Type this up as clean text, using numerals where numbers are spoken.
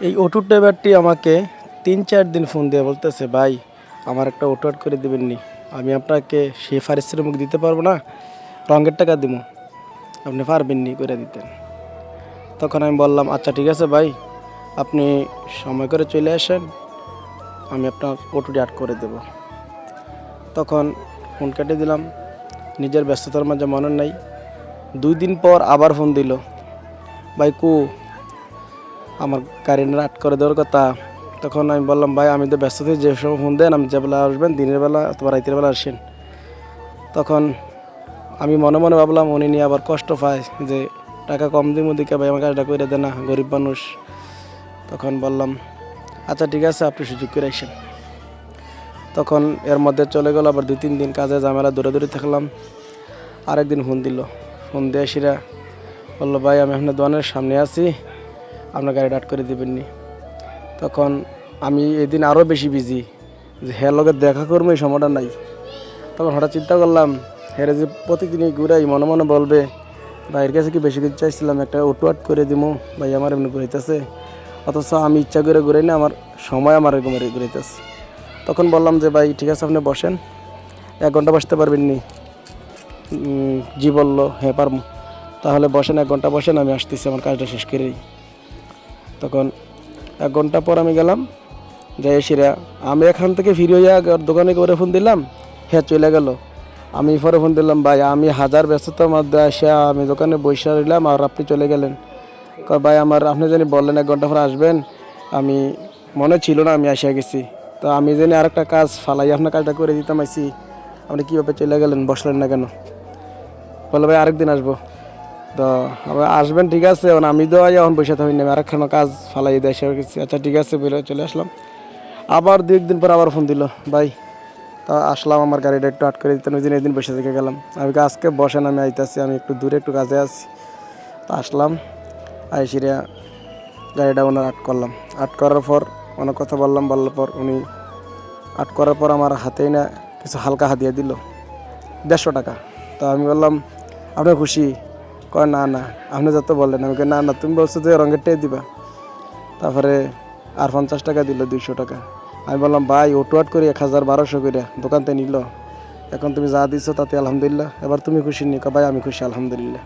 এই অটো ড্রাইভারটি আমাকে ৩-৪ দিন ফোন দিয়ে বলতেছে, ভাই আমার একটা অটো অ্যাড করে দিবেন নি? আমি আপনাকে সেই পারিশ্রমিক দিতে পারবো না, রঙের টাকা দিব, আপনি পারবেন নি করে দিতেন? তখন আমি বললাম, আচ্ছা ঠিক আছে ভাই, আপনি সময় করে চলে আসেন, আমি আপনার অটোটি অ্যাড করে দেব। তখন ফোন কেটে দিলাম, নিজের ব্যস্ততার মাঝে মনে নাই। 2 দিন পর আবার ফোন দিল, ভাই আমার গাড়ি অ্যাড করে দেওয়ার কথা। তখন আমি বললাম, ভাই আমি তো ব্যস্ত থাকি, যে সময় ফোন দেন আমি যে বেলা আসবেন, দিনের বেলা অথবা রাতের বেলা আসেন। তখন আমি মনে মনে ভাবলাম উনি নিয়ে আবার কষ্ট পায় যে টাকা কম দিই দিকে, ভাই আমার কাজটা করে দেয় না, গরিব মানুষ। তখন বললাম, আচ্ছা ঠিক আছে, আপনি সুযোগ করে আসেন। তখন এর মধ্যে চলে গেল আবার 2-3 দিন, কাজে ঝামেলা দৌড়াদৌড়ি থাকলাম। আরেকদিন ফোন দিল, ফোন দিয়ে সেরা বললো, ভাই আমি আপনার দোকানের সামনে আছি, আপনার গাড়ি অ্যাড করে দেবেন নি? তখন আমি এদিন আরও বেশি বিজি, যে হ্যাঁ লগে দেখা করবো এই সময়টা নাই। তখন হঠাৎ চিন্তা করলাম, হেরে যে প্রতিদিনই ঘুরাই, মনে মনে বলবে ভাইয়ের কাছে কি বেশি কিছু চাইছিলাম, একটা অটো অ্যাড করে দিবো, ভাই আমার এমনি ঘুরাইতেছে, অথচ আমি ইচ্ছা করে ঘুরাই না, আমার সময় আমার এরকম ঘুরাইতেছে। তখন বললাম যে ভাই ঠিক আছে, আপনি বসেন, 1 ঘন্টা বসতে পারবেন নি? জি বললো, হ্যাঁ পারবো। তাহলে বসেন, 1 ঘন্টা বসেন, আমি আসতেছি আমার কাজটা শেষ করেই। তখন 1 ঘন্টা পর আমি গেলাম, যাই সেরা আমি এখান থেকে ফিরে হইয়া দোকানে করে ফোন দিলাম, হ্যাঁ চলে গেল। আমি পরে ফোন দিলাম, ভাই আমি হাজার ব্যস্ততার মধ্যে আসা আমি দোকানে বসে রইলাম আর আপনি চলে গেলেন। ভাই আমার আপনি জানি বললেন 1 ঘন্টা পরে আসবেন, আমি মনে ছিল না, আমি আসা গেছি। তো আমি জানি আরেকটা কাজ ফালাই আপনার কাজটা করে দিতাম আইসি, আপনি কীভাবে চলে গেলেন, বসলেন না কেন? বলে ভাই আরেকদিন আসবো। তো আবার আসবেন ঠিক আছে, এখন আমি তো এখন বসে থাকি না, আমি আরেকখানা কাজ ফালাই দিয়ে এসে গেছি। আচ্ছা ঠিক আছে বলে চলে আসলাম। আবার 2-1 দিন পর আবার ফোন দিল, ভাই তা আসলাম, আমার গাড়িটা একটু আট করে দিতেন, ওই দিন একদিন বসে থেকে গেলাম। আমি আজকে বসেন, আমি আইতাছি, আমি একটু দূরে একটু কাজে আছি। তা আসলাম, আইসিরা গাড়িটা ওনার আট করলাম। আট করার পর অনেক কথা বললাম, বলার পর উনি আট করার পর আমার হাতেই না কিছু হালকা হাতিয়ে দিল, 150 টাকা। তো আমি বললাম, আপনার খুশি? কয় না না, আপনি যত বললেন। আমি না না, তুমি বলছো যে রঙের টাই দিবা। তারপরে আর 50 টাকা দিল, 200 টাকা। আমি বললাম, ভাই অটো আট করি 1000-1200 করে দোকানতে নিল, এখন তুমি যা দিছো তাতে আলহামদুলিল্লাহ, এবার তুমি খুশি নি? ভাই আমি খুশি আলহামদুলিল্লাহ।